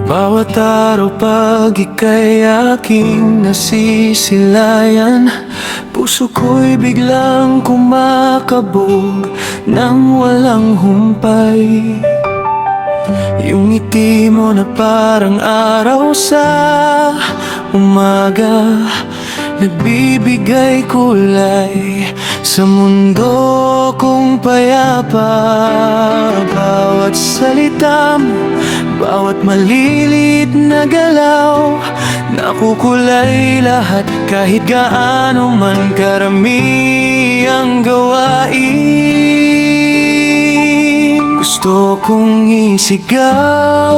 Bawat araw pag ika'y aking nasisilayan, puso ko'y biglang kumakabog nang walang humpay. Yung ngiti mo na parang araw sa umaga, nagbibigay kulay sa mundo kong payapa. Bawat salita mo, bawat malilit na galaw, nakukulay lahat kahit gaano man karami ang gawain. Gusto kong isigaw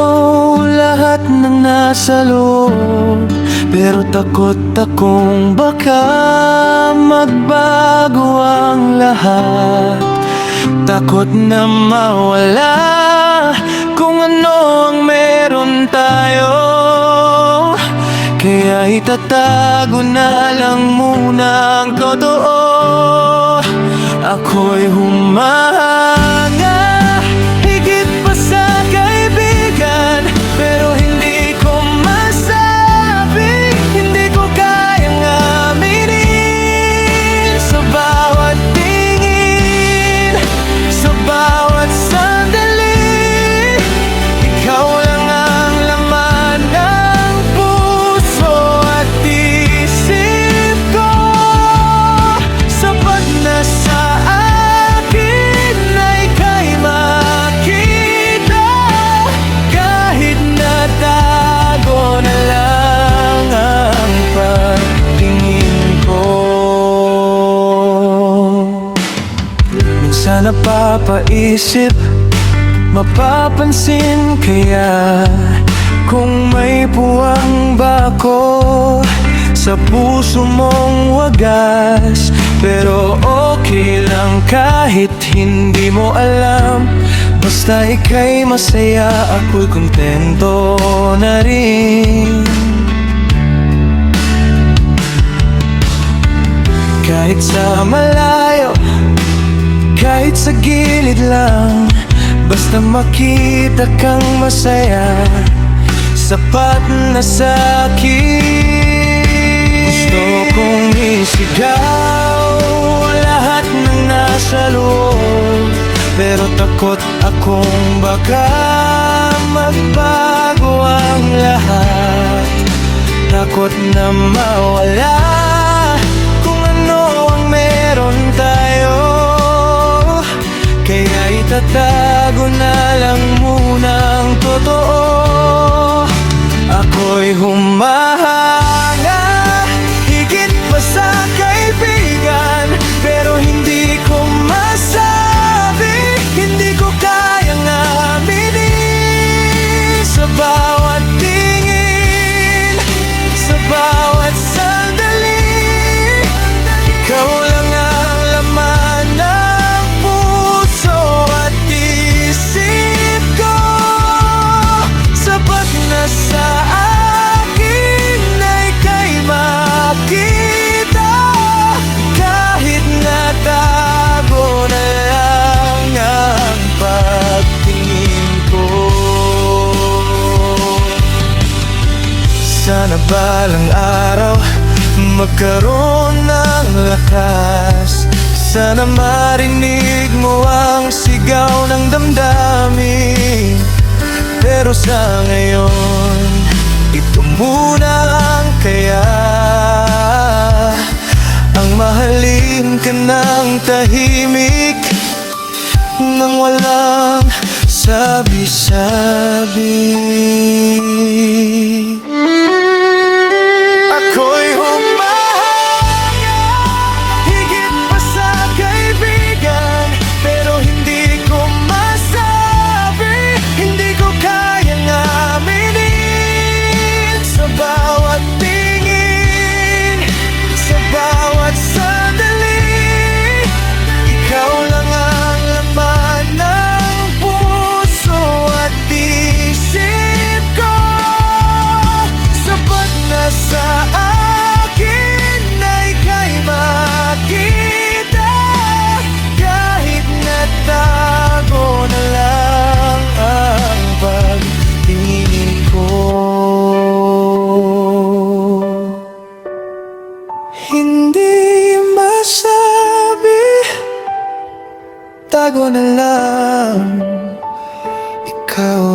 lahat ng nasa loob, pero takot akong baka magbago ang lahat. Takot na mawala kung ano ang meron tayo, kaya itatago na lang muna ang totoo. Ako'y humahanga higit pa sa kaibigan, pero hindi ko masabi, hindi ko kayang aminin. Sa bawat tingin, sa bawat sandali, ikaw lang ang laman ng puso at isip ko. Sapat na sa akin na ika'y makita, kahit natago na lang ang pagtingin ko. Minsan napapaisip, mapapansin kaya kung may puwang ba ako sa puso mong wagas. Pero okay lang kahit hindi mo alam, basta ika'y masaya, ako'y kontento na rin. Kahit sa malayo, kahit sa gilid lang, basta makita kang masaya, sapat na sa'kin. Gusto kong isigaw lahat ng nasa loob, pero takot akong baka magbago ang lahat. Takot na mawala kung ano ang meron tayo, kaya itatago na lang muna ang totoo. Ako'y humahanga higit pa sa kaibigan, pero hindi ko masabi, hindi ko kayang aminin. Sa bawat tingin, sa bawat sandali, ikaw lang ang laman ng puso at isip ko. Sapat na sa akin na ika'y makita, kahit natago na lang ang pagtingin ko. Sana balang araw magkaroon ng lakas, sana marinig mo ang sigaw ng damdamin. Pero sa ngayon, ito muna ang kaya, ang mahalin ka ng tahimik nang walang sabi-sabi. Ako'y humahanga higit pa sa kaibigan, pero hindi ko masabi, hindi ko kayang aminin. Sa bawat tingin, sa bawat sandali, ikaw lang ang laman ng puso at isip ko. itago na lang. Ikaw